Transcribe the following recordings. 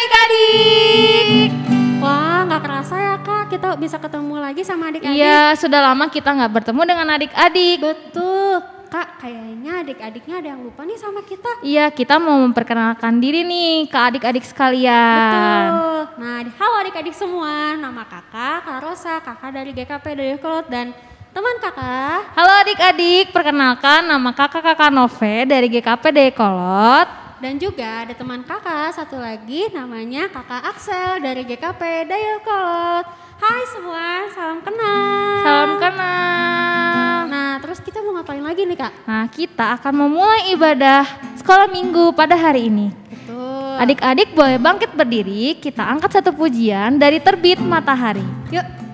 adik-adik. Wah, nggak kerasa ya Kak, kita bisa ketemu lagi sama adik-adik. Iya, sudah lama kita nggak bertemu dengan adik-adik. Betul. Kak, kayaknya adik-adiknya ada yang lupa nih sama kita. Iya, kita mau memperkenalkan diri nih ke adik-adik sekalian. Betul. Nah, halo adik-adik semua. Nama kakak Rosa, kakak dari GKP Dayakolot dan teman kakak. Halo adik-adik, perkenalkan nama kakak Nove dari GKP Dayakolot. Dan juga ada teman kakak satu lagi namanya kakak Axel dari GKP Dayakolot. Hai semua, salam kenal. Salam kenal. Nah, terus kita mau ngapain lagi nih Kak? Nah, kita akan memulai ibadah sekolah minggu pada hari ini. Betul. Adik-adik boleh bangkit berdiri, kita angkat satu pujian dari Terbit Matahari. Yuk.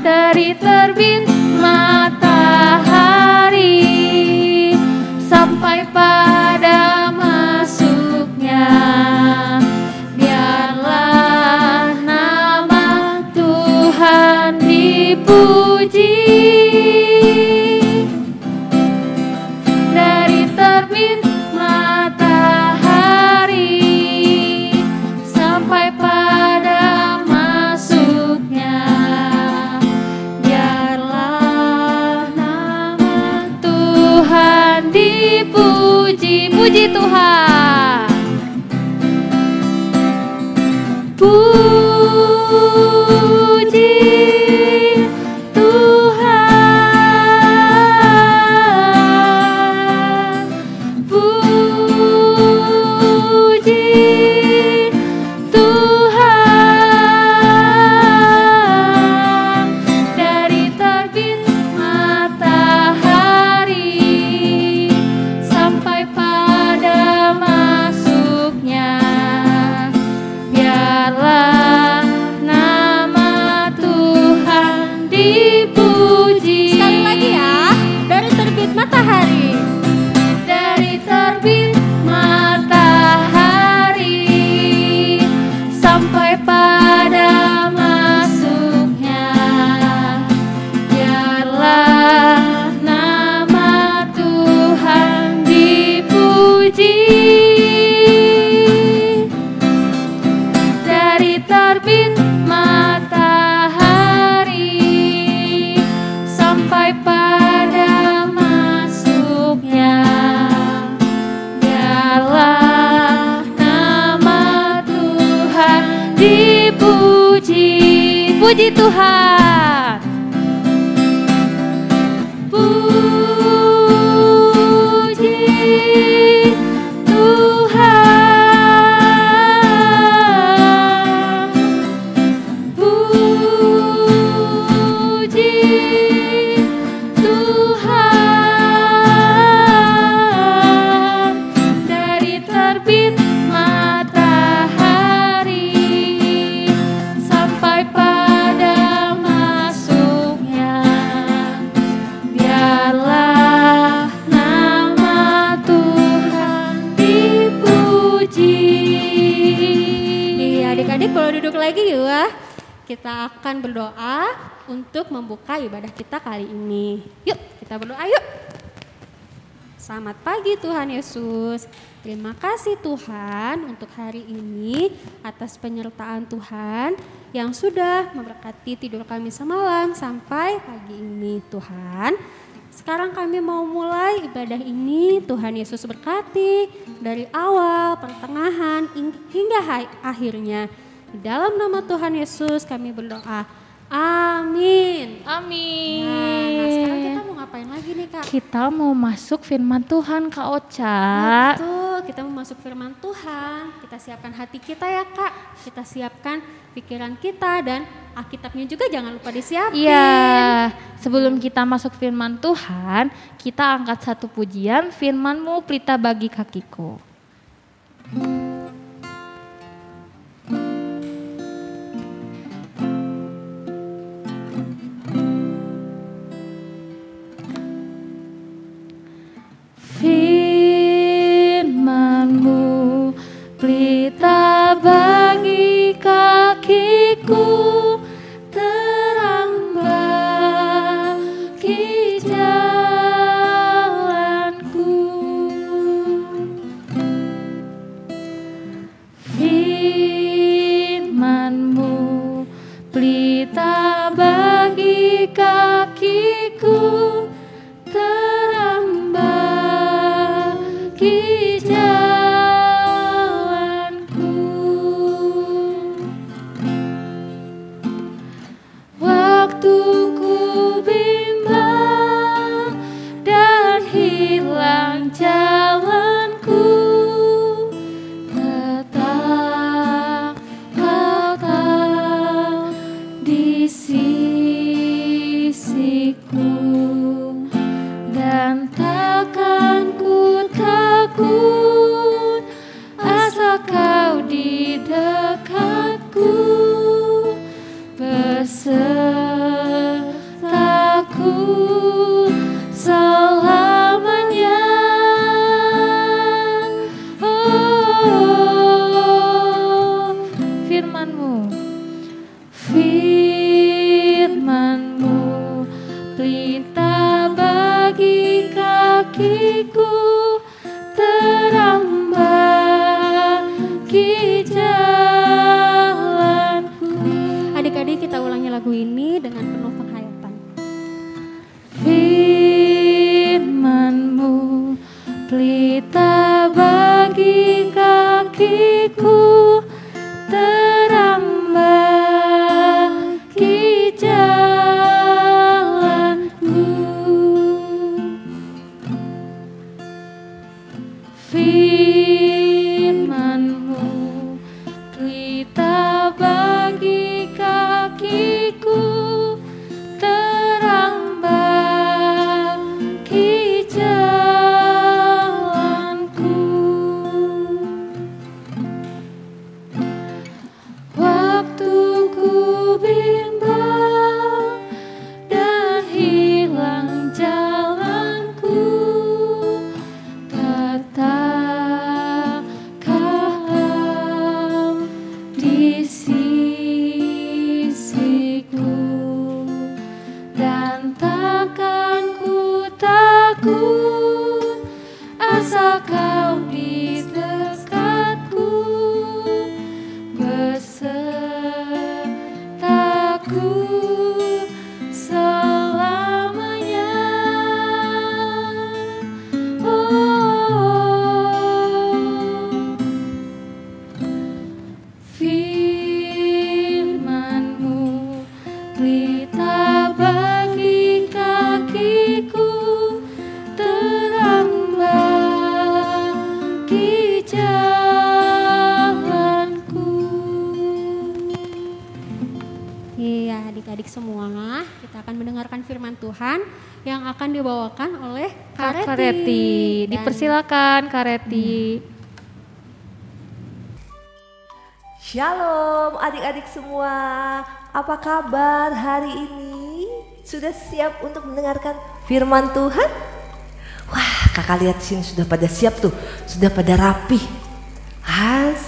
Dari terbit matahari sampai pada masuknya, biarlah nama Tuhan dipuji. Dari terbit matahari sampai pada masuknya, dipuji, puji Tuhan. Puji Tuhan. Puji Tuhan. Dari terbit matahari sampai pada masuknya, biarlah nama Tuhan dipuji. Sekali lagi ya, dari terbit matahari. Dari terbit matahari sampai pada masuknya, biarlah nama Tuhan dipuji. Dari terbit matahari sampai pada masuknya, biarlah nama Tuhan dipuji. Puji Tuhan. Puji Tuhan. Puji Tuhan. Dari terbit matahari sampai pada masuknya, biarlah nama Tuhan dipuji. Iya, adik-adik boleh duduk lagi ya. Kita akan berdoa untuk membuka ibadah kita kali ini. Yuk, kita berdoa yuk. Selamat pagi Tuhan Yesus. Terima kasih Tuhan untuk hari ini atas penyertaan Tuhan yang sudah memberkati tidur kami semalam sampai pagi ini Tuhan. Sekarang kami mau mulai ibadah ini, Tuhan Yesus berkati dari awal, pertengahan, hingga akhirnya. Di dalam nama Tuhan Yesus kami berdoa. Amin. Amin. Nah, sekarang kita mau ngapain lagi nih Kak? Kita mau masuk firman Tuhan Kak Ocha. Betul, kita mau masuk firman Tuhan. Kita siapkan hati kita ya Kak. Kita siapkan pikiran kita dan Alkitabnya juga jangan lupa disiapin. Iya, sebelum kita masuk firman Tuhan, kita angkat satu pujian, firman-Mu pelita bagi kakiku. Firman-Mu pelita bagi kakiku, terang kau di dekatku, besertaku selamanya. Oh, firman-Mu, firman-Mu pelita bagi kakiku, terang bagi jalanku. Adik-adik, kita ulangi lagu ini dengan penuh penghayatan. Firman-Mu pelita bagi kakiku, terang bagi jalanku. Firman-Mu pelita bagi kakiku, terang bagi jalanku. Waktu ku bimbang dan hilang jalanku, tetap kau di sisiku, dan takkan ku takut asal kau di dekatku, besertaku selamanya. Oh, firman-Mu pelita bagi kakiku, terang bagi jalanku. Iya, adik-adik semua, kita akan mendengarkan firman Tuhan yang akan dibawakan oleh Kak Kak Reti, Dan dipersilakan Kak Reti. Shalom adik-adik semua, apa kabar hari ini? Sudah siap untuk mendengarkan firman Tuhan? Wah, kakak lihat sini sudah pada siap tuh, sudah pada rapi.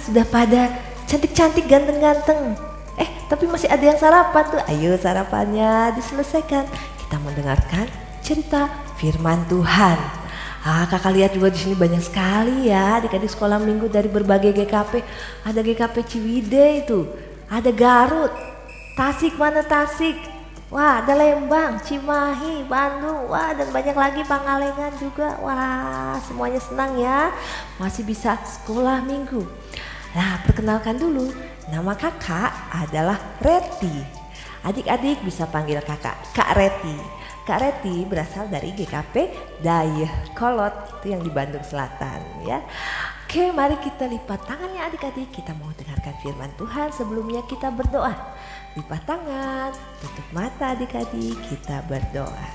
Sudah pada cantik-cantik, ganteng-ganteng. Tapi masih ada yang sarapan tuh, ayo sarapannya diselesaikan. Kita mendengarkan cerita firman Tuhan. Kakak lihat juga di sini banyak sekali ya adik-adik sekolah minggu dari berbagai GKP. Ada GKP Ciwidey itu, ada Garut, Tasik, mana Tasik? Wah, ada Lembang, Cimahi, Bandung, wah dan banyak lagi Pangalengan juga. Wah, semuanya senang ya, masih bisa sekolah minggu. Nah, perkenalkan dulu, nama kakak adalah Reti. Adik-adik bisa panggil kakak Kak Reti. Kak Reti berasal dari GKP Dayakolot, itu yang di Bandung Selatan ya. Oke, mari kita lipat tangannya adik-adik. Kita mau dengarkan firman Tuhan. Sebelumnya kita berdoa. Lipat tangan, tutup mata adik-adik, kita berdoa.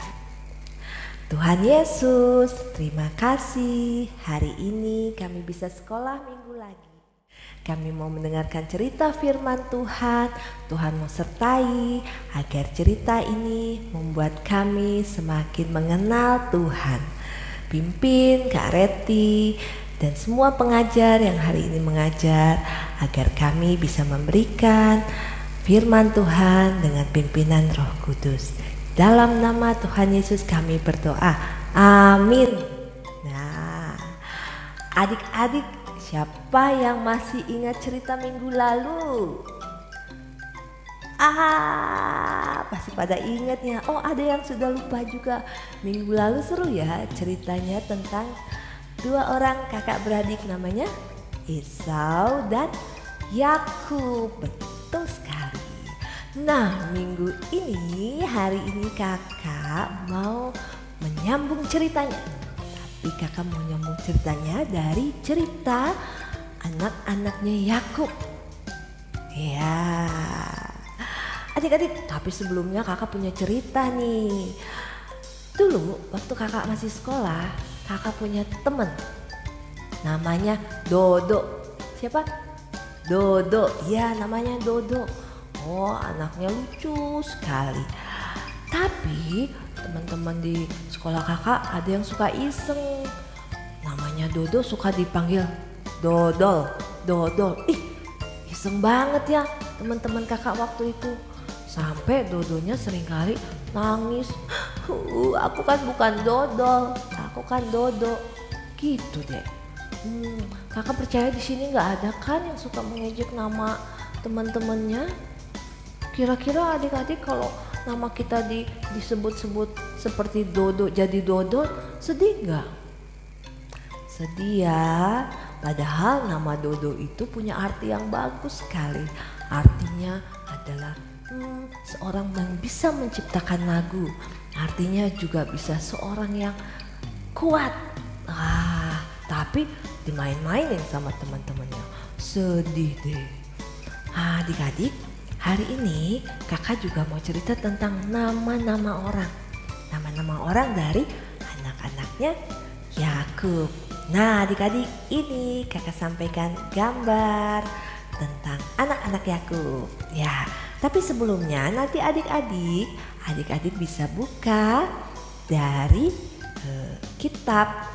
Tuhan Yesus, terima kasih hari ini kami bisa sekolah minggu lagi. Kami mau mendengarkan cerita firman Tuhan. Tuhan mau sertai agar cerita ini membuat kami semakin mengenal Tuhan. Pimpin Kak Reti dan semua pengajar yang hari ini mengajar agar kami bisa memberikan firman Tuhan dengan pimpinan Roh Kudus. Dalam nama Tuhan Yesus kami berdoa. Amin. Nah, adik-adik, siapa yang masih ingat cerita minggu lalu? Pasti pada ingat ya. Oh, ada yang sudah lupa juga. Minggu lalu seru ya ceritanya tentang dua orang kakak beradik namanya Esau dan Yakub. Betul sekali. Nah, minggu ini, hari ini kakak mau menyambung ceritanya. Tapi kakak mau nyambung ceritanya dari cerita anak-anaknya Yakub. Ya, adik-adik, tapi sebelumnya kakak punya cerita nih. Dulu waktu kakak masih sekolah, kakak punya temen namanya Dodo. siapa? Dodo, ya namanya Dodo. Oh, anaknya lucu sekali. Tapi teman-teman di sekolah kakak ada yang suka iseng. Namanya Dodo suka dipanggil Dodol, Dodol. Ih, iseng banget ya teman-teman kakak waktu itu. Sampai Dodonya seringkali nangis. Aku kan bukan Dodol, aku kan Dodo. Gitu deh. Kakak percaya di sini nggak ada kan yang suka mengejek nama teman-temannya? Kira-kira adik-adik kalau nama kita disebut-sebut seperti Dodo jadi Dodo, sedih nggak? Sedih ya, padahal nama Dodo itu punya arti yang bagus sekali. Artinya adalah seorang yang bisa menciptakan lagu. Artinya juga bisa seorang yang kuat. Tapi dimain-mainin sama teman-temannya. Sedih deh. Adik-adik, hari ini kakak juga mau cerita tentang nama-nama orang. Nama-nama orang dari anak-anaknya Yakub. Nah adik-adik, ini kakak sampaikan gambar tentang anak-anak Yakub. Ya, tapi sebelumnya nanti adik-adik bisa buka dari kitab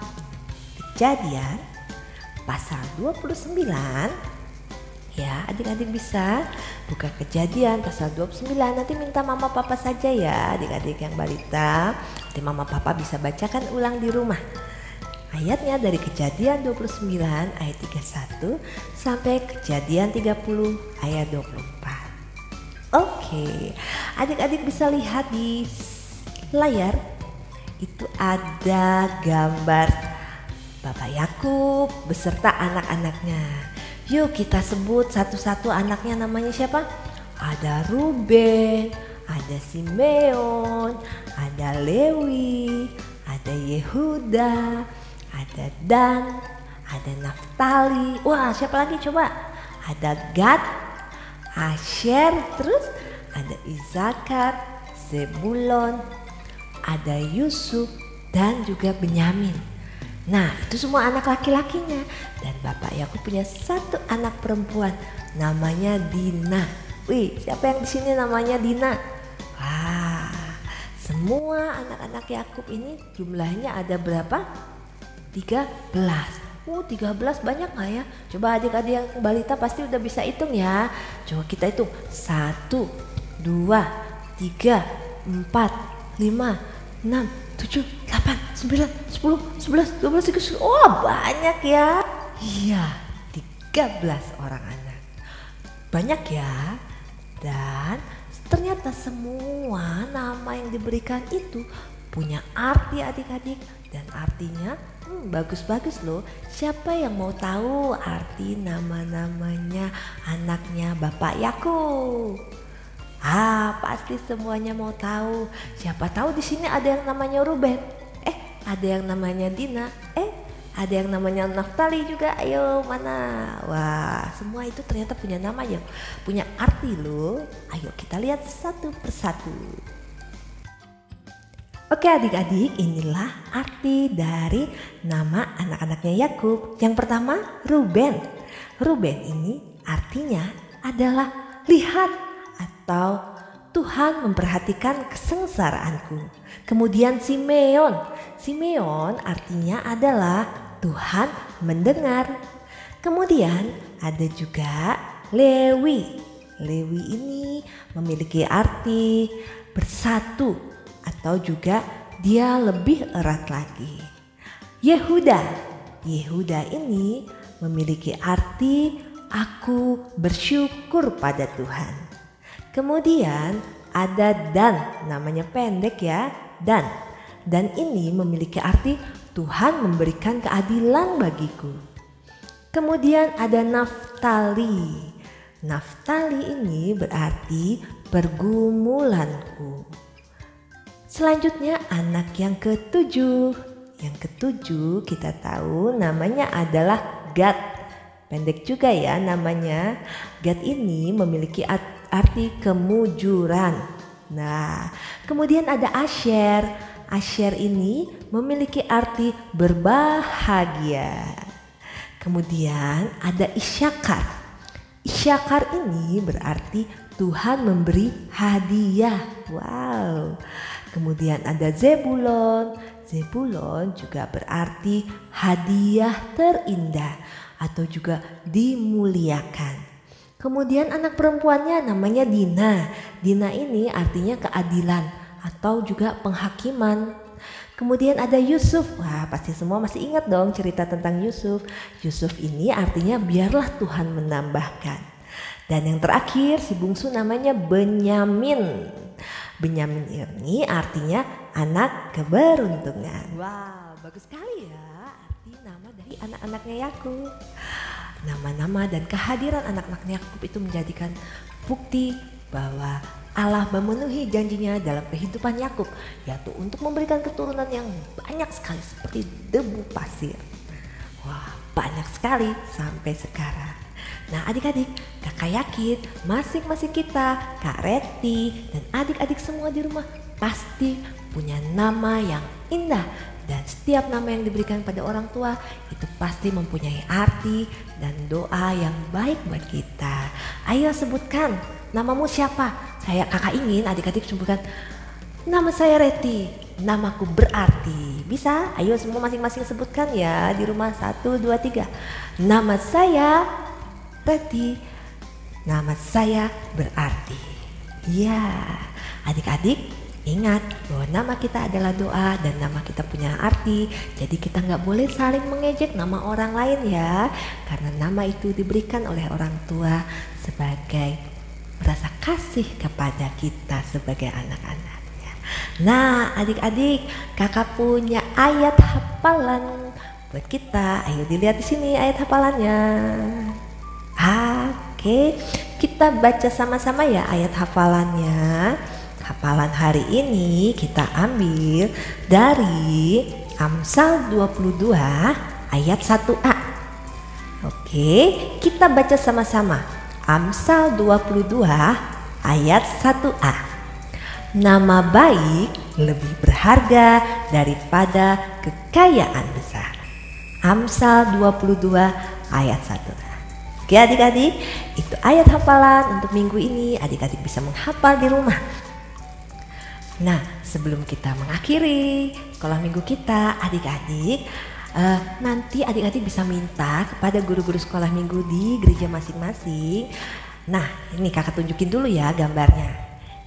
Kejadian pasal 29. Ya, adik-adik bisa buka Kejadian pasal 29. Nanti minta mama papa saja ya adik-adik yang balita. Nanti mama papa bisa bacakan ulang di rumah. Ayatnya dari Kejadian 29 ayat 31 sampai Kejadian 30 ayat 24. Oke, adik-adik bisa lihat di layar itu ada gambar Bapak Yakub beserta anak-anaknya. Yuk kita sebut satu-satu anaknya, namanya siapa? Ada Ruben, ada Simeon, ada Lewi, ada Yehuda, ada Dan, ada Naftali. Wah, siapa lagi coba? Ada Gad, Asher, terus ada Isakar, Zebulon, ada Yusuf dan juga Benyamin. Nah, itu semua anak laki-lakinya. Dan Bapak Yakub punya satu anak perempuan, namanya Dina. Wih, siapa yang di sini namanya Dina? Wah, semua anak-anak Yakub ini jumlahnya ada berapa? 13. 13 banyak gak ya? Coba adik-adik yang balita pasti udah bisa hitung ya. Coba kita hitung. 1, 2, 3, 4, 5, 6, 7, 8, 9, 10, 11, 12, 13. Oh banyak ya. Iya, 13 orang anak. Banyak ya. Dan ternyata semua nama yang diberikan itu punya arti adik-adik. Dan artinya bagus-bagus loh. Siapa yang mau tahu arti nama-namanya anaknya Bapak Yakub? Pasti semuanya mau tahu. Siapa tahu di sini ada yang namanya Ruben. Ada yang namanya Dina. Ada yang namanya Naftali juga. Ayo mana? Wah, semua itu ternyata punya nama ya, punya arti loh. Ayo kita lihat satu persatu. Oke adik-adik, inilah arti dari nama anak-anaknya Yakub. Yang pertama Ruben. Ruben ini artinya adalah lihat atau Tuhan memperhatikan kesengsaraanku. Kemudian Simeon. Simeon artinya adalah Tuhan mendengar. Kemudian ada juga Lewi. Lewi ini memiliki arti bersatu atau juga dia lebih erat lagi. Yehuda. Yehuda ini memiliki arti aku bersyukur pada Tuhan. Kemudian ada Dan, namanya pendek ya, Dan. Dan ini memiliki arti Tuhan memberikan keadilan bagiku. Kemudian ada Naftali. Naftali ini berarti pergumulanku. Selanjutnya anak yang ketujuh. Yang ketujuh kita tahu namanya adalah Gad. Pendek juga ya namanya. Gad ini memiliki arti kemujuran. Nah, kemudian ada Asher. Asher ini memiliki arti berbahagia. Kemudian ada Isyakar. Isyakar ini berarti Tuhan memberi hadiah. Wow. Kemudian ada Zebulon. Zebulon juga berarti hadiah terindah atau juga dimuliakan. Kemudian anak perempuannya namanya Dina. Dina ini artinya keadilan atau juga penghakiman. Kemudian ada Yusuf. Wah, pasti semua masih ingat dong cerita tentang Yusuf. Yusuf ini artinya biarlah Tuhan menambahkan. Dan yang terakhir si bungsu namanya Benyamin. Benyamin ini artinya anak keberuntungan. Wow, bagus sekali ya arti nama dari anak-anaknya Yakub. Nama-nama dan kehadiran anak-anaknya Yakub itu menjadikan bukti bahwa Allah memenuhi janjinya dalam kehidupan Yakub, yaitu untuk memberikan keturunan yang banyak sekali seperti debu pasir. Wah, banyak sekali sampai sekarang. Nah adik-adik, kakak yakin masing-masing kita, Kak Reti dan adik-adik semua di rumah pasti punya nama yang indah. Dan setiap nama yang diberikan pada orang tua itu pasti mempunyai arti dan doa yang baik buat kita. Ayo sebutkan, namamu siapa? Kakak ingin adik-adik sebutkan, nama saya Reti, namaku berarti. Bisa? Ayo semua masing-masing sebutkan ya di rumah. 1, 2, 3. Nama saya Reti, nama saya berarti. Ya, adik-adik ingat bahwa nama kita adalah doa dan nama kita punya arti. Jadi kita nggak boleh saling mengejek nama orang lain ya. Karena nama itu diberikan oleh orang tua sebagai rasa kasih kepada kita sebagai anak-anaknya. Nah adik-adik, kakak punya ayat hafalan buat kita. Ayo dilihat di sini ayat hafalannya. Oke, kita baca sama-sama ya ayat hafalannya. Hafalan hari ini kita ambil dari Amsal 22 ayat 1a. Oke, kita baca sama-sama. Amsal 22 ayat 1a. Nama baik lebih berharga daripada kekayaan besar. Amsal 22 ayat 1a. Oke adik-adik, itu ayat hafalan untuk minggu ini. Adik-adik bisa menghafal di rumah. Nah sebelum kita mengakhiri sekolah minggu kita, adik-adik nanti adik-adik bisa minta kepada guru-guru sekolah minggu di gereja masing-masing. Nah ini kakak tunjukin dulu ya gambarnya.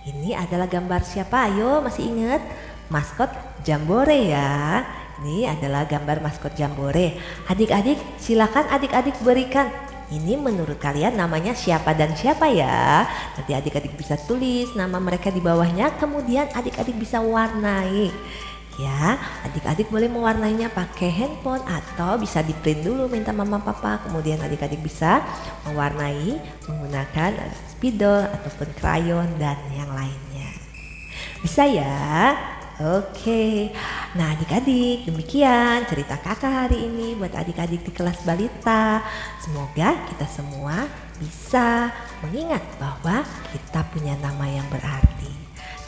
Ini adalah gambar siapa? Ayo masih ingat? Maskot Jambore ya. Ini adalah gambar maskot Jambore. Adik-adik silakan adik-adik berikan. Ini menurut kalian namanya siapa dan siapa ya? Nanti adik-adik bisa tulis nama mereka di bawahnya. Kemudian adik-adik bisa warnai. Ya, adik-adik boleh mewarnainya pakai handphone atau bisa di print dulu minta mama papa. Kemudian adik-adik bisa mewarnai menggunakan spidol ataupun krayon dan yang lainnya. Bisa ya? Oke, nah adik-adik demikian cerita kakak hari ini buat adik-adik di kelas balita. Semoga kita semua bisa mengingat bahwa kita punya nama yang berarti.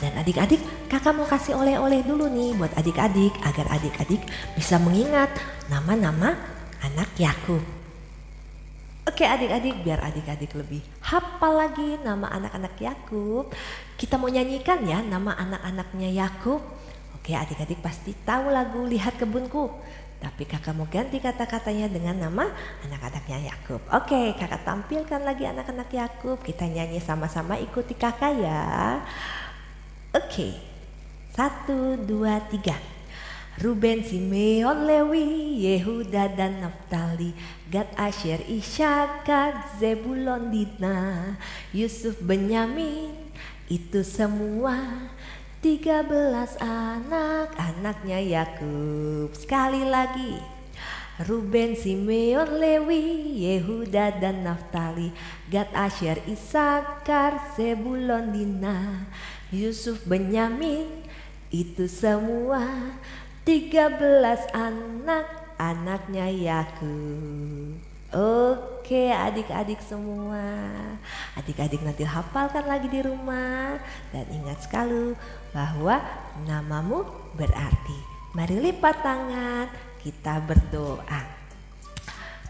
Dan adik-adik kakak mau kasih oleh-oleh dulu nih buat adik-adik agar adik-adik bisa mengingat nama-nama anak Yakub. Oke adik-adik, biar adik-adik lebih hafal lagi nama anak-anak Yakub, kita mau nyanyikan ya nama anak-anaknya Yakub. Oke adik-adik pasti tahu lagu Lihat Kebunku, tapi kakak mau ganti kata-katanya dengan nama anak-anaknya Yakub. Oke, kakak tampilkan lagi anak-anak Yakub, kita nyanyi sama-sama, ikuti kakak ya. Oke, 1, 2, 3. Ruben, Simeon, Lewi, Yehuda dan Naftali, Gad, Asher, Isyakar, Zebulon, Dina, Yusuf, Benyamin, itu semua 13 anak-anaknya Yakub. Sekali lagi. Ruben, Simeon, Lewi, Yehuda dan Naftali, Gad, Asher, Isakar, Zebulon, Dina, Yusuf, Benyamin, itu semua 13 anak-anaknya Yakub. Oke adik-adik semua, adik-adik nanti hafalkan lagi di rumah. Dan ingat sekali bahwa namamu berarti. Mari lipat tangan, kita berdoa.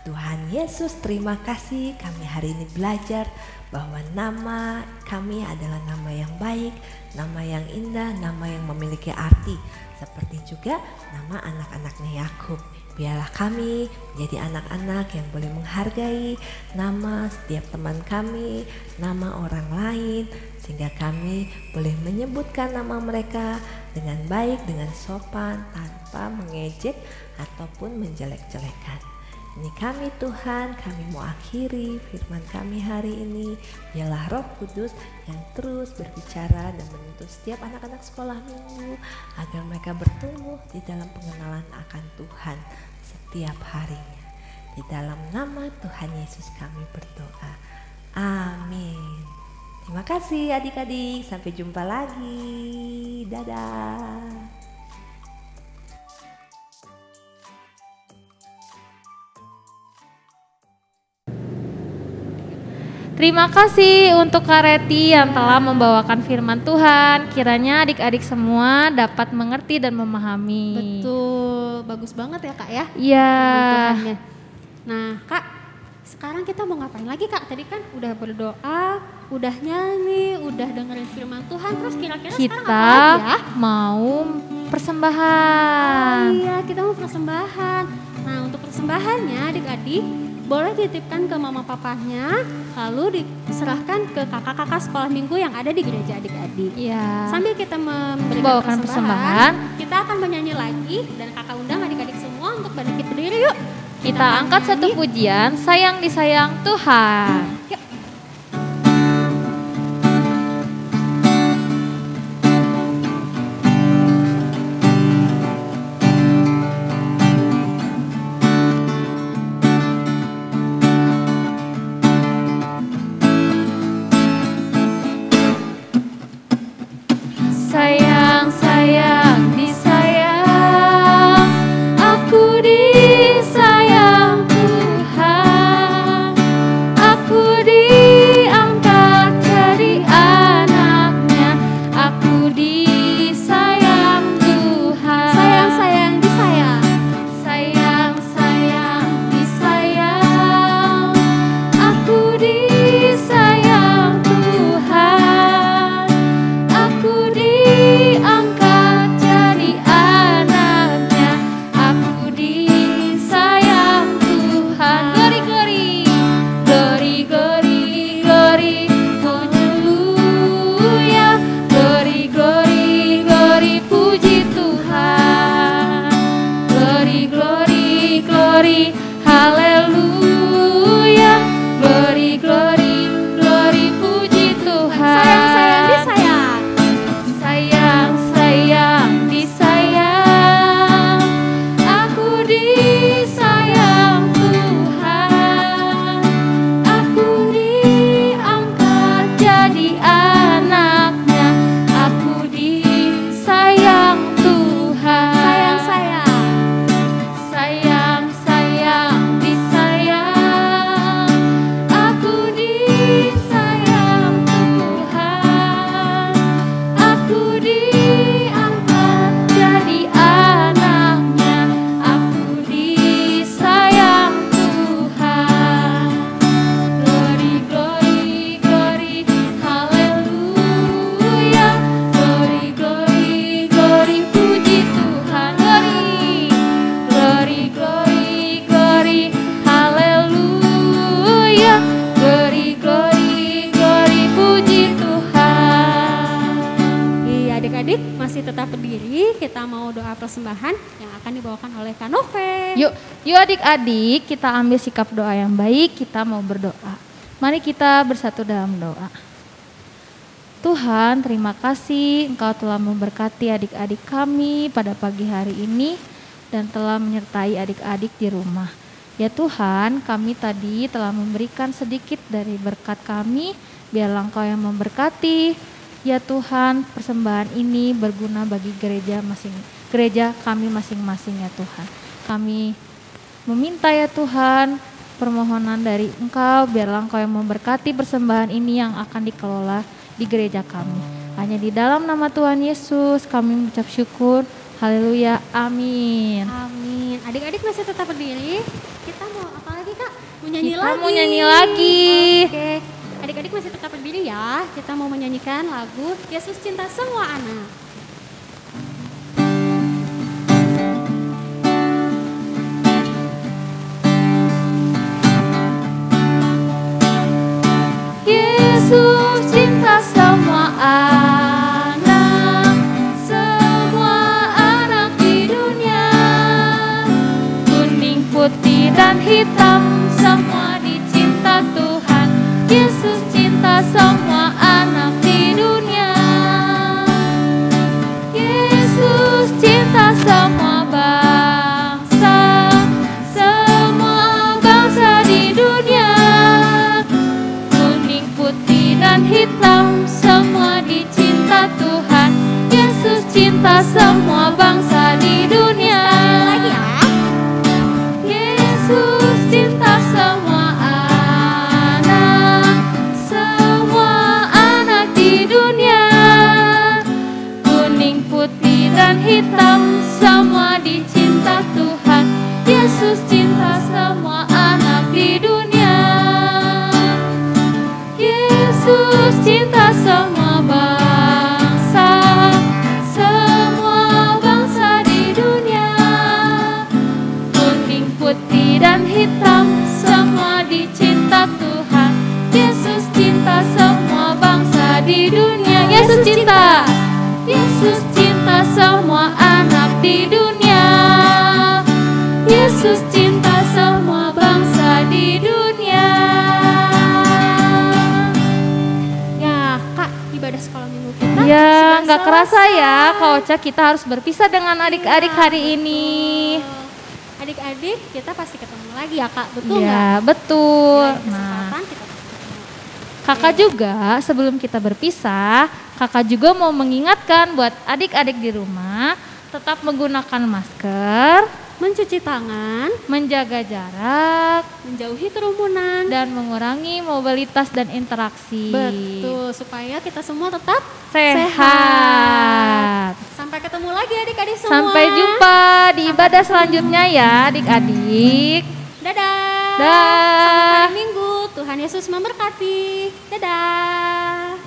Tuhan Yesus, terima kasih kami hari ini belajar bahwa nama kami adalah nama yang baik, nama yang indah, nama yang memiliki arti. Seperti juga nama anak-anaknya Yakub. Biarlah kami menjadi anak-anak yang boleh menghargai nama setiap teman kami, nama orang lain, sehingga kami boleh menyebutkan nama mereka dengan baik, dengan sopan, tanpa mengejek ataupun menjelek-jelekan. Ini kami Tuhan, kami mau akhiri firman kami hari ini. Biarlah Roh Kudus yang terus berbicara dan menuntun setiap anak-anak sekolah minggu agar mereka bertumbuh di dalam pengenalan akan Tuhan setiap harinya. Di dalam nama Tuhan Yesus kami berdoa. Amin. Terima kasih adik-adik, sampai jumpa lagi. Dadah. Terima kasih untuk Kak Reti yang telah membawakan firman Tuhan. Kiranya adik-adik semua dapat mengerti dan memahami. Betul, bagus banget ya Kak ya. Iya. Nah Kak, sekarang kita mau ngapain lagi Kak? Tadi kan udah berdoa, udah nyanyi, udah dengerin firman Tuhan. Terus kira-kira sekarang apa lagi ya? Mau persembahan. Oh iya, kita mau persembahan. Nah untuk persembahannya adik-adik boleh dititipkan ke mama papanya, lalu diserahkan ke kakak-kakak sekolah minggu yang ada di gereja adik-adik. Iya. Sambil kita memberikan persembahan, kita akan menyanyi lagi dan kakak undang adik-adik semua untuk bangkit berdiri yuk. Kita angkat satu pujian, sayang disayang Tuhan. Yuk. Sayang, sayang, disayang, aku disayang Tuhan, aku diangkat jadi anaknya, aku disayang Tuhan. Sayang, sayang, disayang. Sayang, sayang, disayang, aku disayang Tuhan, aku diangkat jadi anaknya, aku disayang Tuhan. Glory, glory, glory, glory, glory, haleluya. Glory, glory, glory, puji Tuhan. Glory, glory, glory, haleluya. Glory, glory, glory, puji Tuhan. Sayang, sayang, disayang. Sayang, sayang, disayang, aku disayang Tuhan, aku diangkat jadi anaknya, aku disayang Tuhan. Sayang, sayang. Sayang, sayang, disayang, aku disayang Tuhan, aku diangkat jadi anaknya, aku disayang Tuhan. Glory, glory, glory, haleluya. Glory, glory, glory, puji Tuhan. Glory, glory, glory, haleluya. Glory, glory, glory, puji Tuhan. Iya adik-adik masih tetap berdiri, kita mau doa persembahan yang akan dibawakan oleh Kak Nove. Yuk adik-adik, kita ambil sikap doa yang baik, kita mau berdoa. Mari kita bersatu dalam doa. Tuhan, terima kasih Engkau telah memberkati adik-adik kami pada pagi hari ini dan telah menyertai adik-adik di rumah. Ya Tuhan, kami tadi telah memberikan sedikit dari berkat kami, biarlah Engkau yang memberkati. Ya Tuhan, persembahan ini berguna bagi gereja kami masing-masing ya Tuhan. Kami meminta ya Tuhan, permohonan dari Engkau, biarlah Engkau yang memberkati persembahan ini yang akan dikelola di gereja kami. Hanya di dalam nama Tuhan Yesus kami mengucap syukur. Haleluya, amin. Amin. Adik-adik masih tetap berdiri. kita mau apa lagi Kak? Mau nyanyi Kita lagi. mau nyanyi lagi. Oke, adik-adik masih tetap berdiri ya. Kita mau menyanyikan lagu Yesus Cinta Semua Anak. Yesus cinta semua anak, semua anak di dunia. Kuning, putih, dan hitam, semua dicinta Tuhan. Yesus cinta semua anak di dunia. Yesus cinta semua bangsa, semua bangsa di dunia. Kuning, putih, dan hitam, semua dicinta Tuhan. Yesus cinta semua bangsa di dunia. Lagi ya. Yesus cinta semua anak di dunia. Kuning, putih, dan hitam, semua dicinta Tuhan. Yesus cinta semua anak di dunia. Yesus cinta semua bangsa, semua bangsa di dunia. Kuning, putih, dan hitam, semua dicinta Tuhan. Yesus cinta semua bangsa di dunia. Yesus cinta. Yesus cinta semua anak di dunia. Yesus cinta semua bangsa di dunia. Ya Kak, ibadah sekolah minggu kita Ya, sudah nggak kerasa selesai. ya, Kak Ocha, kita harus berpisah dengan adik-adik hari ini. Adik-adik, kita pasti ketemu lagi ya Kak, betul nggak? Ya, betul. Lain Nah, kesempatan kita pasti ketemu. Kakak juga sebelum kita berpisah, kakak juga mau mengingatkan buat adik-adik di rumah tetap menggunakan masker, Mencuci tangan, menjaga jarak, menjauhi kerumunan. dan mengurangi mobilitas dan interaksi. Betul, supaya kita semua tetap Sehat. Sampai ketemu lagi adik-adik semua. Sampai jumpa di ibadah selanjutnya ya adik-adik. Dadah. Dah. Sampai hari Minggu. Tuhan Yesus memberkati. Dadah.